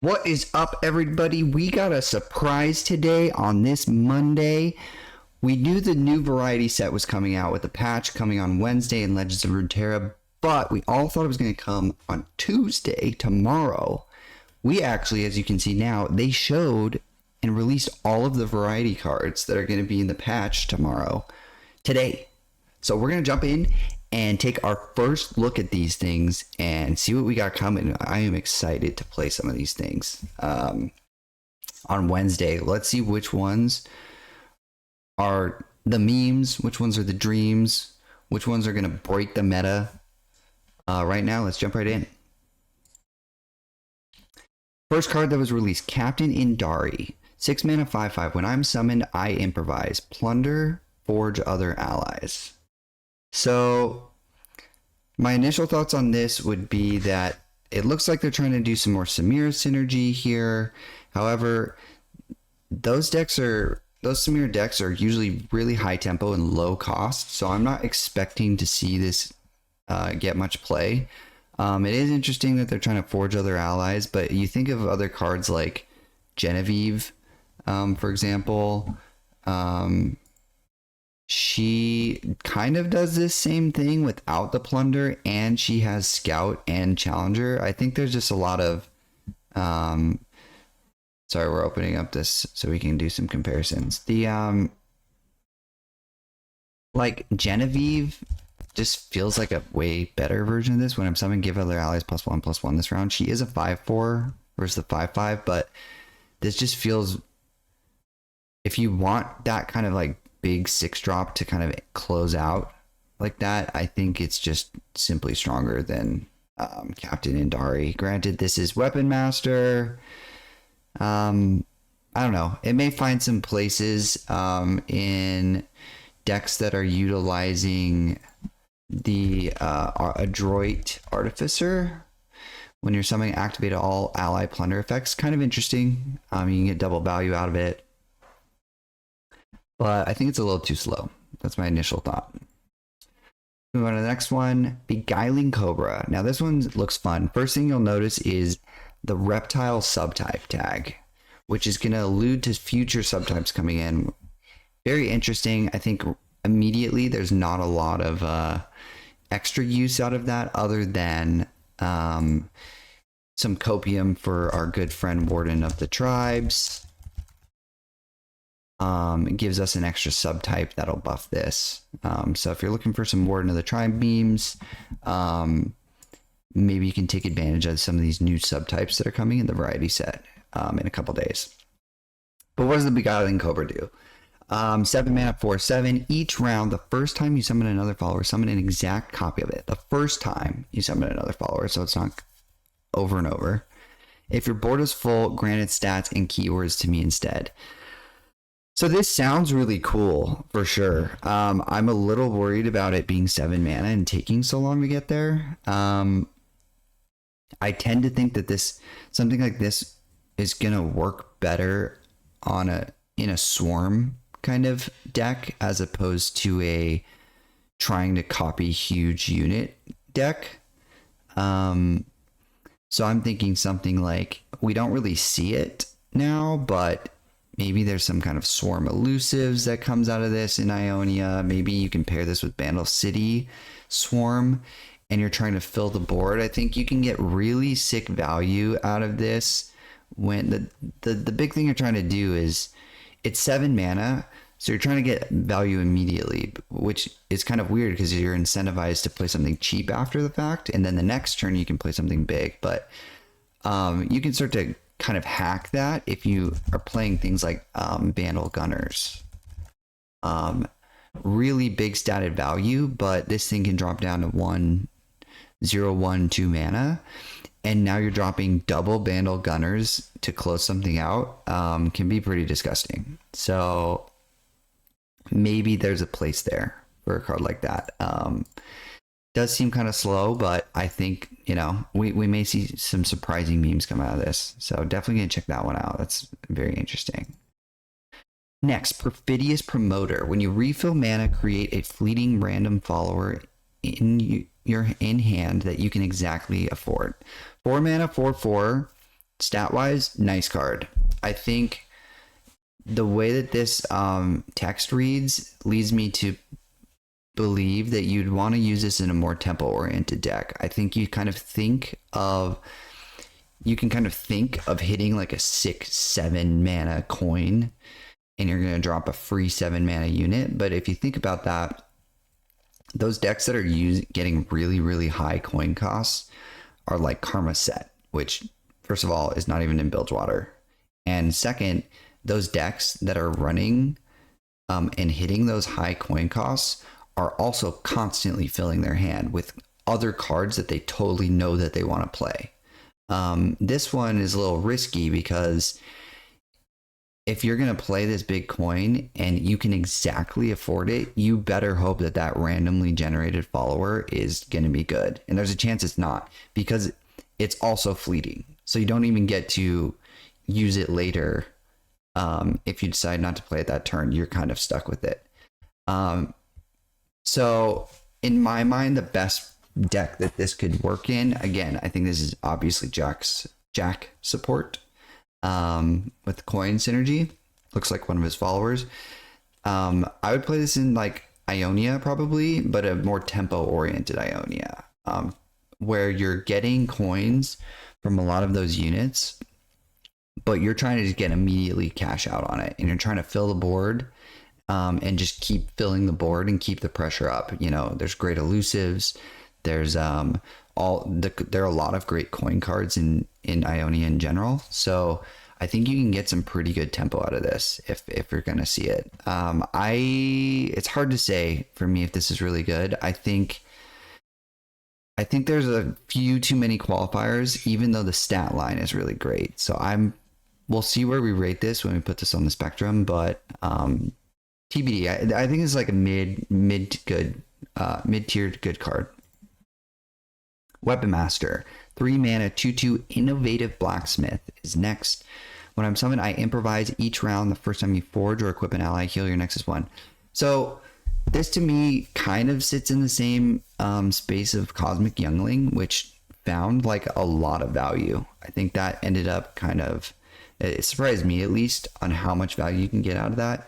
What is up, everybody? We got a surprise today on this Monday. We knew the new variety set was coming out with the patch coming on Wednesday in Legends of Runeterra, but we all thought it was going to come on Tuesday, tomorrow. We actually, as you can see now, they showed and released all of the variety cards that are going to be in the patch today. So we're going to jump in and take our first look at these things and see what we got coming. I am excited to play some of these things on Wednesday. Let's see which ones are the memes, which ones are the dreams, which ones are going to break the meta. Right now, let's jump right in. First card that was released, Captain Indari. 6 mana, 5/5. When I'm summoned, I improvise. Plunder, forge other allies. So my initial thoughts on this would be that it looks like they're trying to do some more Samira synergy here. However, those Samira decks are usually really high tempo and low cost, so I'm not expecting to see this get much play. It is interesting that they're trying to forge other allies, but you think of other cards like Genevieve, for example. She kind of does this same thing without the plunder, and she has Scout and Challenger. I think there's just a lot of sorry, we're opening up this so we can do some comparisons. The like Genevieve just feels like a way better version of this. When I'm summoning, give other allies +1/+1 this round. She is a 5/4 versus the 5/5, but this just feels, if you want that kind of like big 6-drop to kind of close out like that, I think it's just simply stronger than Captain Indari. Granted, this is Weapon Master. I don't know. It may find some places in decks that are utilizing the Adroit Artificer. When you're summoning, activate all ally plunder effects. Kind of interesting. You can get double value out of it. But I think it's a little too slow. That's my initial thought. Move on to the next one, Beguiling Cobra. Now this one looks fun. First thing you'll notice is the reptile subtype tag, which is going to allude to future subtypes coming in. Very interesting. I think immediately there's not a lot of extra use out of that other than some copium for our good friend Warden of the Tribes. It gives us an extra subtype that'll buff this. So if you're looking for some Warden of the Tribe beams, maybe you can take advantage of some of these new subtypes that are coming in the variety set in a couple days. But what does the Beguiling Cobra do? 7 mana, 4/7. Each round, the first time you summon another follower, summon an exact copy of it. The first time you summon another follower, so it's not over and over. If your board is full, grant its stats and keywords to me instead. So this sounds really cool for sure. I'm a little worried about it being 7 mana and taking so long to get there. I tend to think that something like this is gonna work better in a swarm kind of deck as opposed to a trying to copy huge unit deck. So I'm thinking something like, we don't really see it now, but maybe there's some kind of swarm elusives that comes out of this in Ionia. Maybe you can pair this with Bandle City Swarm and you're trying to fill the board. I think you can get really sick value out of this when the big thing you're trying to do is it's 7 mana. So you're trying to get value immediately, which is kind of weird because you're incentivized to play something cheap after the fact. And then the next turn you can play something big, but you can start to kind of hack that if you are playing things like Bandle Gunners. Really big statted value, but this thing can drop down to 1/0/1/2 mana, and now you're dropping double Bandle Gunners to close something out. Can be pretty disgusting. So maybe there's a place there for a card like that. Does seem kind of slow, but I think, we may see some surprising memes come out of this. So definitely gonna check that one out. That's very interesting. Next, Perfidious Promoter. When you refill mana, create a fleeting random follower in hand that you can exactly afford. 4 mana, 4/4. stat wise, nice card. I think the way that this text reads leads me to believe that you'd want to use this in a more tempo oriented deck. I think you can kind of think of hitting like a 6-7 mana coin, and you're going to drop a free 7 mana unit. But if you think about that, those decks that are getting really, really high coin costs are like Karma Set, which first of all is not even in Bilgewater. And second, those decks that are running and hitting those high coin costs are also constantly filling their hand with other cards that they totally know that they want to play. This one is a little risky because if you're going to play this big coin and you can exactly afford it, you better hope that that randomly generated follower is going to be good. And there's a chance it's not, because it's also fleeting. So you don't even get to use it later. If you decide not to play it that turn, you're kind of stuck with it. So in my mind, the best deck that this could work in, again, I think this is obviously Jack support with coin synergy. Looks like one of his followers. I would play this in like Ionia probably, but a more tempo oriented Ionia, where you're getting coins from a lot of those units, but you're trying to just get immediately cash out on it, and you're trying to fill the board and just keep filling the board and keep the pressure up. You know, there's great elusives. There's there are a lot of great coin cards in Ionia in general. So I think you can get some pretty good tempo out of this if you're going to see it. It's hard to say for me if this is really good. I think there's a few too many qualifiers, even though the stat line is really great. So we'll see where we rate this when we put this on the spectrum, but TBD. I think it's like a mid-tiered good card. Weapon Master, 3 mana, 2/2 innovative Blacksmith is next. When I'm summoned, I improvise each round. The first time you forge or equip an ally, heal your Nexus 1. So this to me kind of sits in the same space of Cosmic Youngling, which found like a lot of value. I think that ended up it surprised me at least on how much value you can get out of that.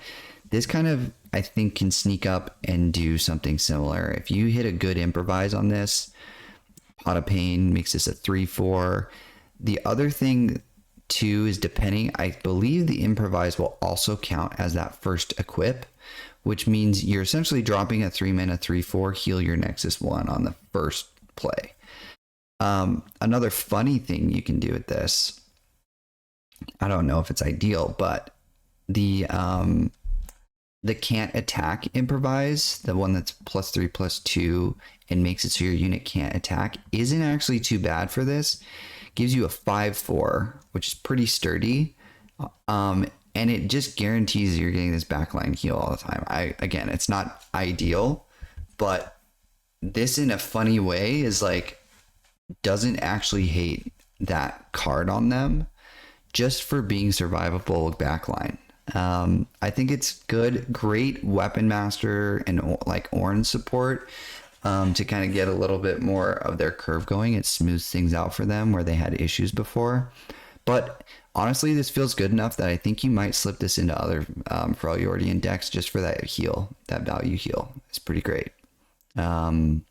This kind of, I think, can sneak up and do something similar. If you hit a good improvise on this, Pot of Pain makes this a 3/4. The other thing too is, depending, I believe the improvise will also count as that first equip, which means you're essentially dropping a 3 mana 3/4, heal your Nexus 1 on the first play. Another funny thing you can do with this, I don't know if it's ideal, but the can't attack improvise, the one that's +3/+2 and makes it so your unit can't attack, isn't actually too bad for this. Gives you a 5/4, which is pretty sturdy. And it just guarantees you're getting this backline heal all the time. Again, it's not ideal, but this in a funny way is like, doesn't actually hate that card on them just for being survivable with backline. I think it's good, great Weapon Master and like Orange support to kind of get a little bit more of their curve going. It smooths things out for them where they had issues before. But honestly, this feels good enough that I think you might slip this into other Freljordian decks just for that heal, that value heal. It's pretty great. And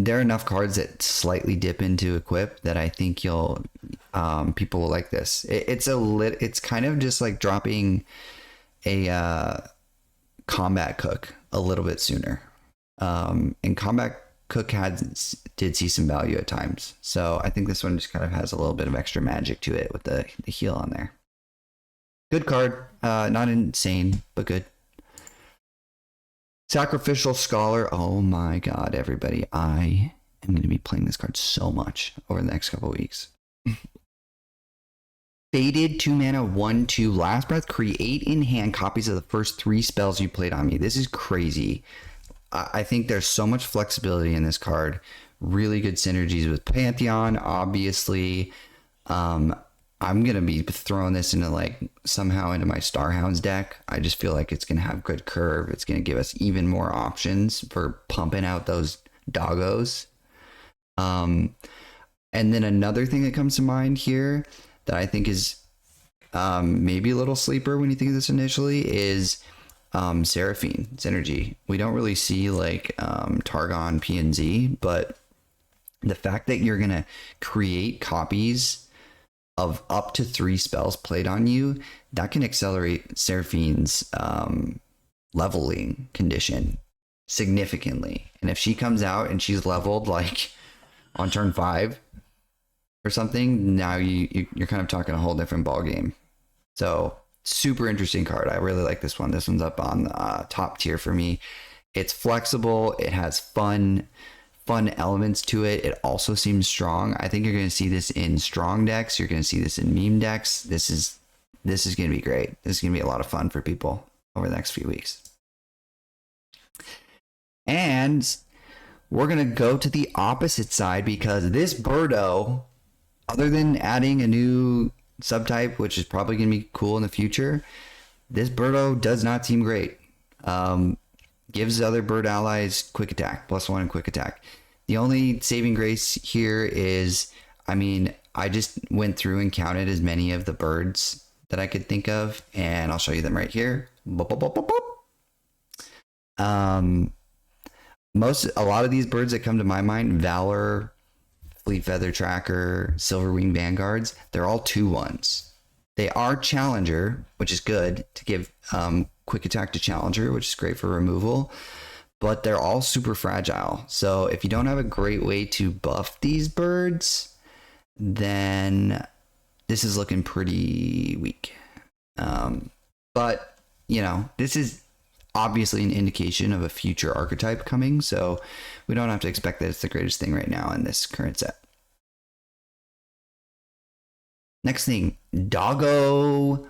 there are enough cards that slightly dip into equip that I think people will like this. It's kind of just like dropping a Combat Cook a little bit sooner. And Combat Cook did see some value at times. So I think this one just kind of has a little bit of extra magic to it with the heal on there. Good card. Not insane, but good. Sacrificial Scholar. Oh my god, everybody. I am going to be playing this card so much over the next couple of weeks. Faded 2 mana 1/2 Last Breath. Create in hand copies of the first 3 spells you played on me. This is crazy. I think there's so much flexibility in this card. Really good synergies with Pantheon, obviously. I'm going to be throwing this into somehow into my Starhounds deck. I just feel like it's going to have good curve. It's going to give us even more options for pumping out those doggos. And then another thing that comes to mind here that I think is maybe a little sleeper when you think of this initially is Seraphine Synergy. We don't really see like Targon PNZ, but the fact that you're going to create copies of up to 3 spells played on you, that can accelerate Seraphine's leveling condition significantly. And if she comes out and she's leveled like on turn 5 or something, now you're kind of talking a whole different ball game. So super interesting card. I really like this one. This one's up on the top tier for me. It's flexible. It has fun elements to it. It also seems strong. I think you're going to see this in strong decks. You're going to see this in meme decks. This is going to be great. This is going to be a lot of fun for people over the next few weeks. And we're going to go to the opposite side because this Birdo, other than adding a new subtype, which is probably going to be cool in the future, this Birdo does not seem great. Gives other bird allies quick attack, +1 and quick attack. The only saving grace here is, I mean, I just went through and counted as many of the birds that I could think of, and I'll show you them right here. A lot of these birds that come to my mind, Valor, Fleet Feather Tracker, Silverwing Vanguards, they're all 2/1s. They are Challenger, which is good to give quick attack to Challenger, which is great for removal, but they're all super fragile. So if you don't have a great way to buff these birds, then this is looking pretty weak. But, you know, this is obviously an indication of a future archetype coming, so we don't have to expect that it's the greatest thing right now in this current set. Next thing, Doggo.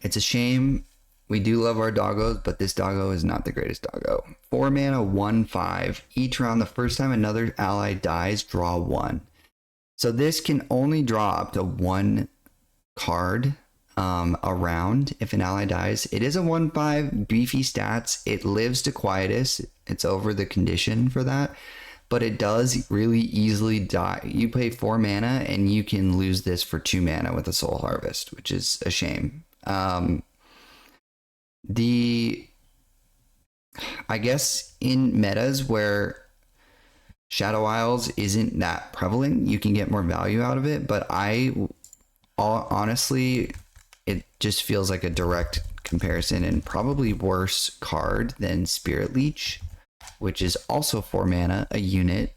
It's a shame. We do love our doggos, but this doggo is not the greatest doggo. 4 mana, 1/5. Each round, the first time another ally dies, draw 1. So this can only draw up to 1 card a round if an ally dies. It is a 1/5, beefy stats. It lives to Quietus. It's over the condition for that, but it does really easily die. You pay 4 mana and you can lose this for 2 mana with a Soul Harvest, which is a shame. I guess in metas where Shadow Isles isn't that prevalent, you can get more value out of it, but honestly, it just feels like a direct comparison and probably worse card than Spirit Leech, which is also 4 mana, a unit,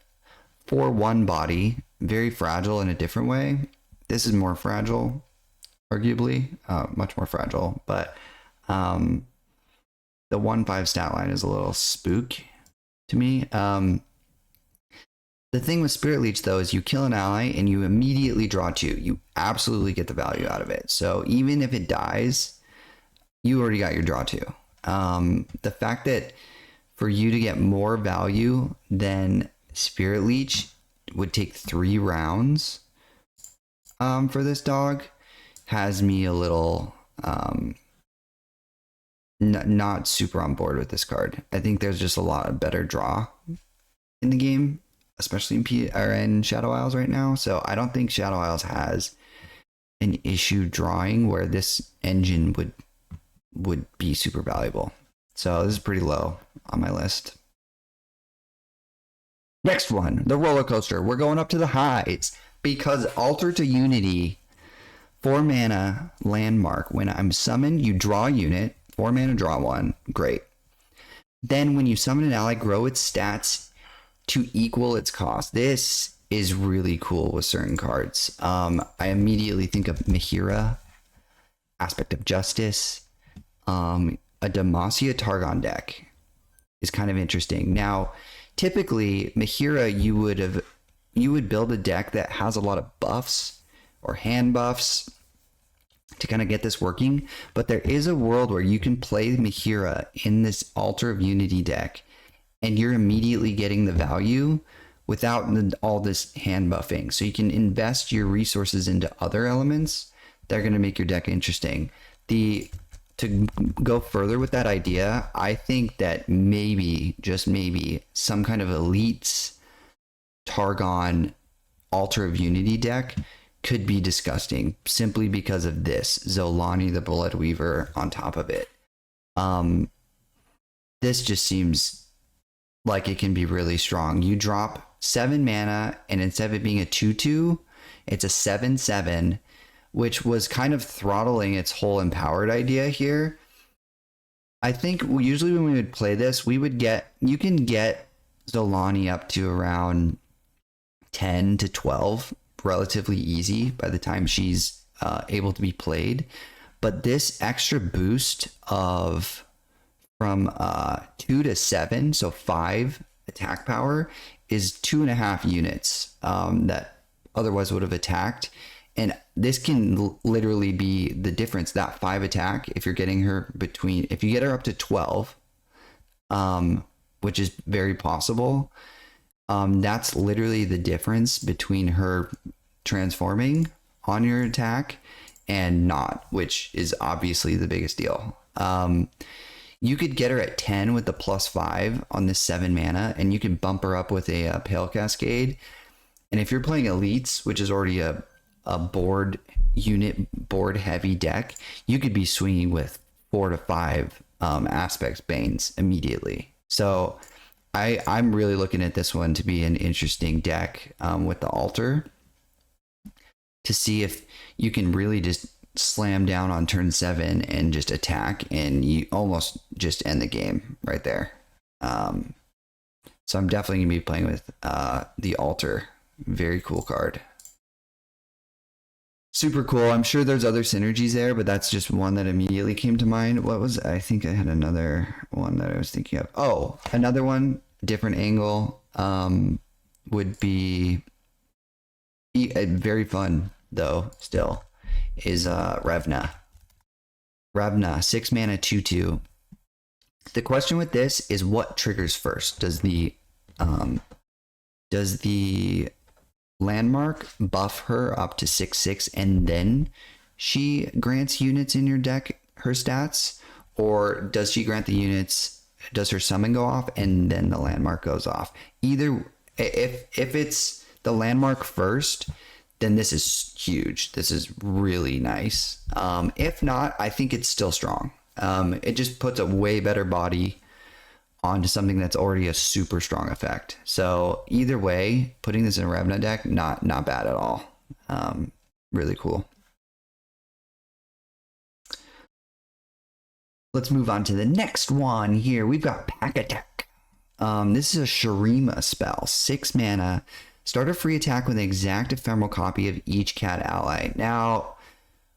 4/1 body, very fragile in a different way. This is more fragile, arguably, much more fragile, but the 1/5 stat line is a little spook to me. The thing with Spirit Leech, though, is you kill an ally and you immediately draw 2. You absolutely get the value out of it. So even if it dies, you already got your draw 2. The fact that for you to get more value than Spirit Leech would take 3 rounds for this dog has me a little not super on board with this card. I think there's just a lot of better draw in the game, especially in Shadow Isles right now. So I don't think Shadow Isles has an issue drawing where this engine would be super valuable. So this is pretty low on my list. Next one, the roller coaster. We're going up to the highs because Altar to Unity, 4 mana landmark. When I'm summoned, you draw a unit, 4 mana, draw 1. Great. Then when you summon an ally, grow its stats to equal its cost. This is really cool with certain cards. I immediately think of Mihira, Aspect of Justice. A Demacia Targon deck is kind of interesting. Now, typically, Mihira, you would build a deck that has a lot of buffs or hand buffs to kind of get this working, but there is a world where you can play Mihira in this Altar of Unity deck and you're immediately getting the value without all this hand buffing. So you can invest your resources into other elements that are going to make your deck interesting. To go further with that idea, I think that maybe, just maybe, some kind of Elites Targon Altar of Unity deck could be disgusting simply because of this Zolani the Bloodweaver on top of it. This just seems like it can be really strong. You drop 7 mana, and instead of it being a 2/2, it's a 7/7, which was kind of throttling its whole empowered idea here. I think usually when we would play this, you can get Zolani up to around 10 to 12 relatively easy by the time she's able to be played. But this extra boost of from 2 to 7, so 5 attack power, is 2.5 units that otherwise would have attacked. And this can literally be the difference, that 5 attack, if you're getting her if you get her up to 12, which is very possible, that's literally the difference between her transforming on your attack and not, which is obviously the biggest deal. You could get her at 10 with the +5 on this 7 mana, and you can bump her up with a Pale Cascade. And if you're playing Elites, which is already a board heavy deck, you could be swinging with 4 to 5 Aspects Banes immediately. So I'm really looking at this one to be an interesting deck with the Altar, to see if you can really just slam down on turn 7 and just attack, and you almost just end the game right there. So I'm definitely gonna be playing with the Altar. Very cool card. Super cool. I'm sure there's other synergies there, but that's just one that immediately came to mind. I think I had another one that I was thinking of. Oh, another one, different angle, would be very fun though still, is Revna. Revna, 6 mana, 2/2. The question with this is what triggers first. Does the landmark buff her up to 6/6 and then she grants units in your deck her stats, or does she grant the units, does her summon go off and then the landmark goes off? Either, if it's the landmark first, then this is huge. This is really nice. If not, I think it's still strong. It just puts a way better body onto something that's already a super strong effect. So either way, putting this in a Revna deck, not bad at all. Really cool. Let's move on to the next one here. We've got Pack Attack. This is a Shurima spell, 6 mana. Start a free attack with an exact ephemeral copy of each cat ally. Now,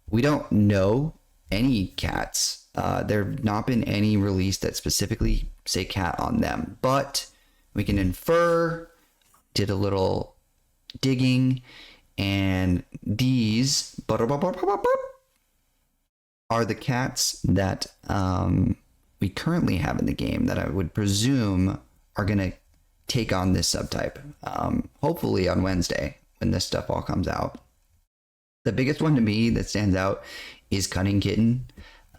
we don't know any cats. There have not been any released that specifically say cat on them, but we can infer, did a little digging, and these are the cats that we currently have in the game that I would presume are going to take on this subtype, hopefully on Wednesday when this stuff all comes out. The biggest one to me that stands out is Cunning Kitten.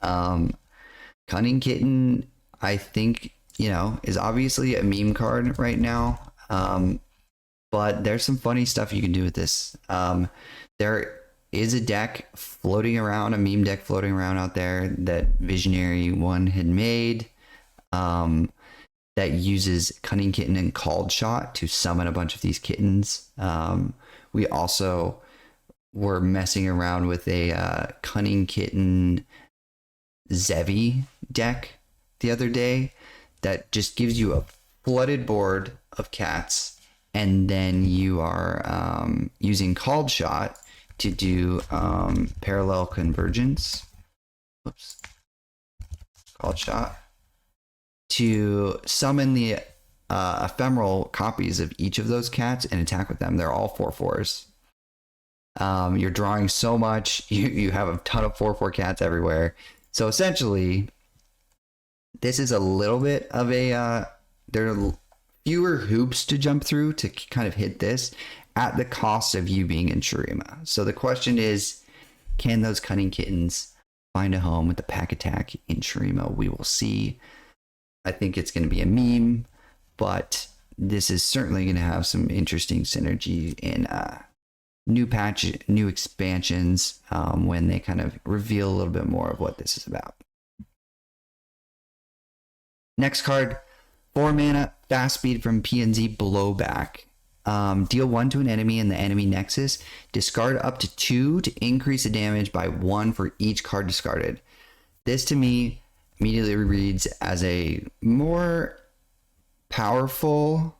Cunning Kitten, I think, is obviously a meme card right now, but there's some funny stuff you can do with this. There is a deck floating around, a meme deck floating around out there that Visionary One had made, that uses Cunning Kitten and Called Shot to summon a bunch of these kittens. We also were messing around with a Cunning Kitten Zevi deck the other day that just gives you a flooded board of cats, and then you are using Called Shot to do parallel convergence. Whoops. Called Shot to summon the ephemeral copies of each of those cats and attack with them. They're all 4/4s. You're drawing so much. You have a ton of 4/4 cats everywhere. So essentially, this is a little bit of a, there are fewer hoops to jump through to kind of hit this at the cost of you being in Shurima. So the question is, can those Cunning Kittens find a home with the Pack Attack in Shurima? We will see. I think it's going to be a meme, but this is certainly going to have some interesting synergy in new patch, new expansions, when they kind of reveal a little bit more of what this is about. Next card, 4 mana, fast speed from PNZ Blowback. Deal 1 to an enemy in the enemy nexus. Discard up to 2 to increase the damage by 1 for each card discarded. This to me immediately reads as a more powerful,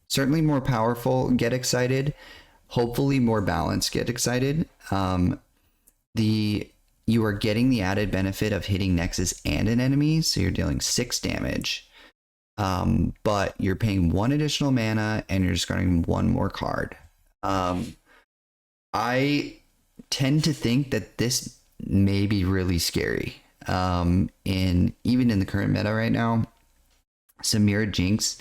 certainly more powerful Get Excited, hopefully more balanced Get Excited. You are getting the added benefit of hitting Nexus and an enemy, so you're dealing 6 damage. But you're paying 1 additional mana and you're discarding 1 more card. I tend to think that this may be really scary. Even in the current meta right now, Samira Jinx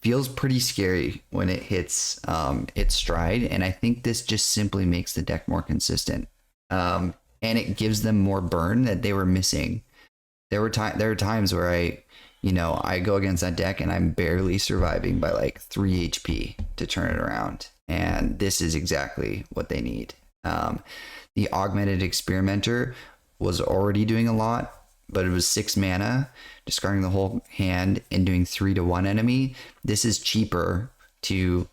feels pretty scary when it hits its stride, and I think this just simply makes the deck more consistent. And it gives them more burn that they were missing. There are times where I go against that deck and I'm barely surviving by like 3 HP to turn it around. And this is exactly what they need. The Augmented Experimenter was already doing a lot, but it was 6 mana, discarding the whole hand and doing 3 to 1 enemy. This is cheaper to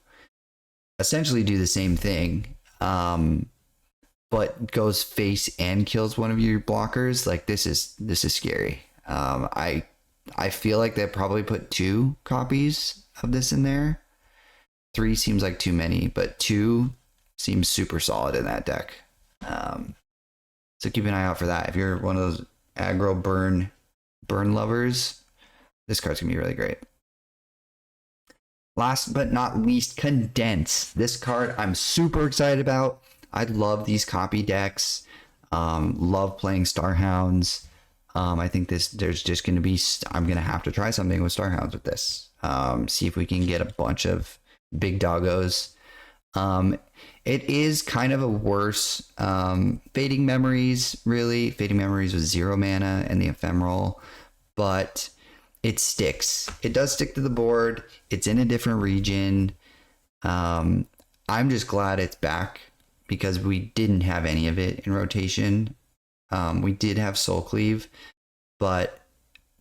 essentially do the same thing, but goes face and kills one of your blockers. Like this is scary. I feel like they probably put 2 copies of this in there. 3 seems like too many, but 2 seems super solid in that deck. So keep an eye out for that. If you're one of those aggro burn lovers, this card's gonna be really great. Last but not least, Condense. This card I'm super excited about. I love these copy decks. Love playing Starhounds. I think there's just going to be, I'm going to have to try something with Starhounds with this. See if we can get a bunch of big doggos. It is kind of a worse Fading Memories, really. Fading Memories with 0 mana and the Ephemeral, but it sticks. It does stick to the board. It's in a different region. I'm just glad it's back because we didn't have any of it in rotation. We did have Soul Cleave, but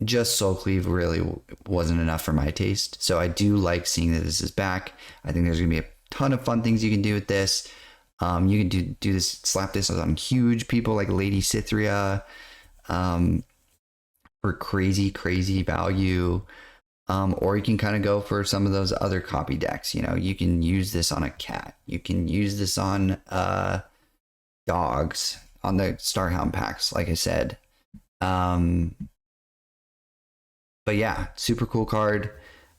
just Soul Cleave really wasn't enough for my taste. So I do like seeing that this is back. I think there's going to be a ton of fun things you can do with this. You can do this, slap this on huge people like Lady Cythria for crazy value. Or you can kind of go for some of those other copy decks. You can use this on a cat. You can use this on dogs, on the Starhound packs, like I said. But yeah, super cool card.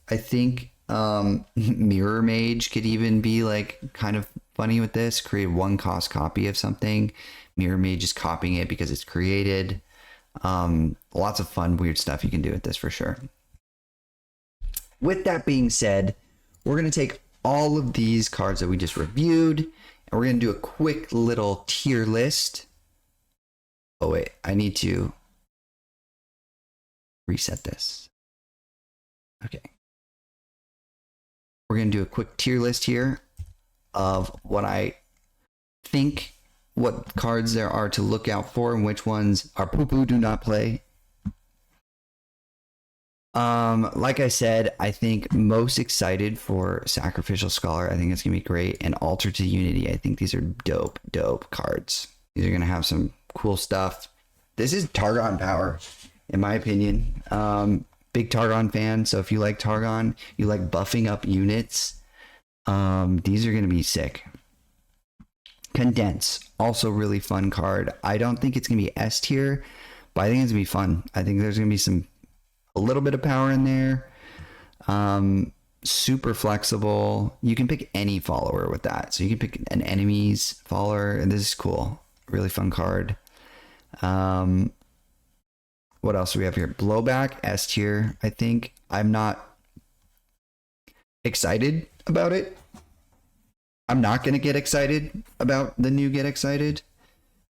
I think Mirror Mage could even be like kind of funny with this. Create 1 cost copy of something. Mirror Mage is copying it because it's created. Lots of fun, weird stuff you can do with this for sure. With that being said, we're going to take all of these cards that we just reviewed, and we're going to do a quick little tier list. Oh wait, I need to reset this. Okay. We're going to do a quick tier list here of what I think, what cards there are to look out for and which ones are poo-poo, do not play. Like I said, I think most excited for Sacrificial Scholar. I think it's going to be great. And Altar to Unity. I think these are dope cards. These are going to have some cool stuff. This is Targon power, in my opinion. Big Targon fan. So if you like Targon, you like buffing up units, these are going to be sick. Condense, also really fun card. I don't think it's going to be S tier, but I think it's going to be fun. I think there's going to be a little bit of power in there. Super flexible. You can pick any follower with that. So you can pick an enemy's follower, and this is cool. Really fun card. What else do we have here? Blowback, S tier, I think. I'm not excited about it. I'm not going to get excited about the new Get Excited.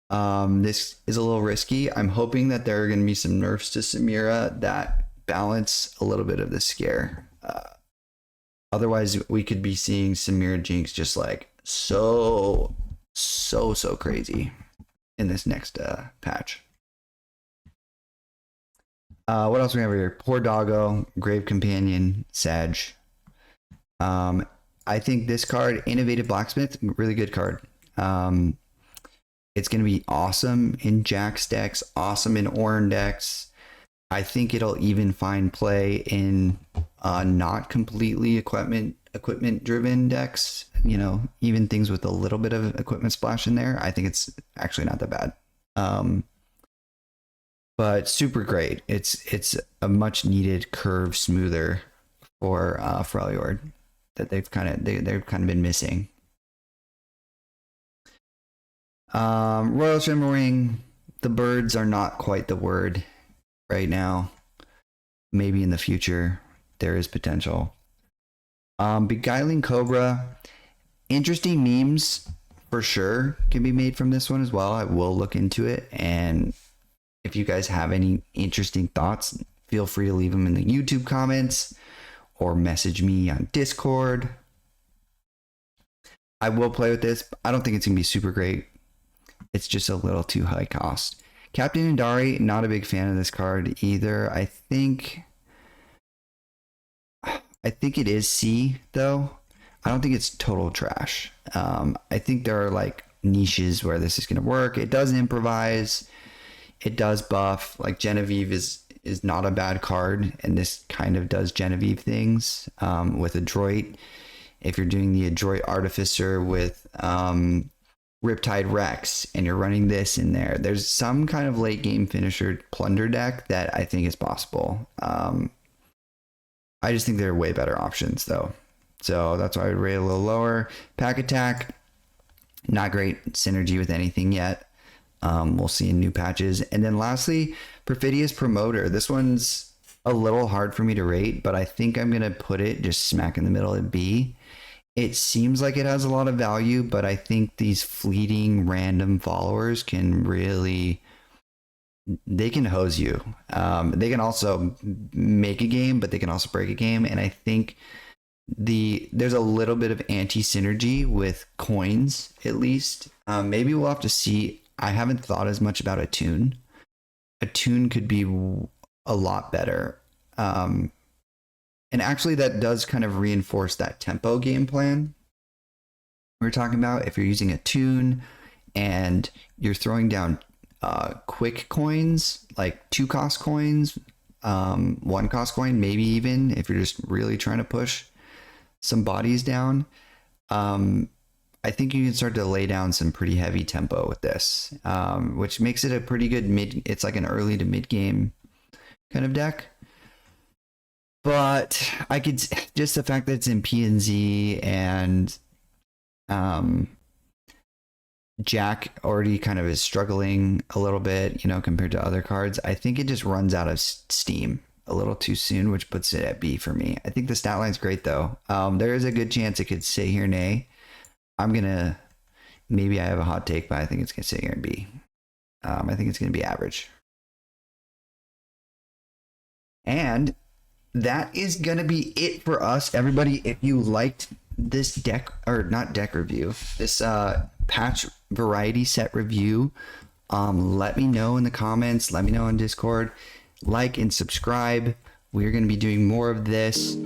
This is a little risky. I'm hoping that there are going to be some nerfs to Samira that balance a little bit of the scare. Otherwise, we could be seeing Samira Jinx just like so crazy in this next patch. What else we have here? Poor Doggo, Grave Companion, Sag. I think this card, Innovative Blacksmith, really good card. It's going to be awesome in Jax decks, awesome in Orin decks. I think it'll even find play in not completely equipment driven decks. You know, even things with a little bit of equipment splash in there. I think it's actually not that bad. But super great. It's a much needed curve smoother for Freljord that they've kind of been missing. Royal Shimmerwing, the birds are not quite the word right now. Maybe in the future there is potential. Beguiling Cobra, interesting memes for sure can be made from this one as well. I will look into it, and if you guys have any interesting thoughts, feel free to leave them in the YouTube comments or message me on Discord. I will play with this. I don't think it's gonna be super great. It's just a little too high cost. Captain Indari, not a big fan of this card either. I think it is C though. I don't think it's total trash. I think there are like niches where this is going to work. It does improvise. It does buff. Like Genevieve is not a bad card, and this kind of does Genevieve things with Adroit. If you're doing the Adroit Artificer with Riptide Rex and you're running this in there, there's some kind of late game finisher plunder deck that I think is possible. I just think there are way better options though. So that's why I would rate a little lower. Pack Attack, not great synergy with anything yet. We'll see in new patches. And then lastly, Perfidious Promoter. This one's a little hard for me to rate, but I think I'm going to put it just smack in the middle at B. It seems like it has a lot of value, but I think these fleeting random followers can really, they can hose you. They can also make a game, but they can also break a game. And I think there's a little bit of anti-synergy with coins, at least. Maybe we'll have to see. I haven't thought as much about a tune. A tune could be a lot better. And actually that does kind of reinforce that tempo game plan we were talking about. If you're using a tune and you're throwing down quick coins, like 2-cost coins, 1-cost coin, maybe even if you're just really trying to push some bodies down, I think you can start to lay down some pretty heavy tempo with this, which makes it a pretty good it's like an early to mid game kind of deck. But I could just the fact that it's in PNZ and Jack already kind of is struggling a little bit, you know, compared to other cards. I think it just runs out of steam a little too soon, which puts it at B for me. I think the stat line's great though. There is a good chance it could sit here in A. Maybe I have a hot take, but I think it's gonna sit here in B. I think it's gonna be average. And that is going to be it for us, everybody. If you liked this deck, or not deck review, this patch variety set review, let me know in the comments. Let me know on Discord. Like and subscribe. We're going to be doing more of this.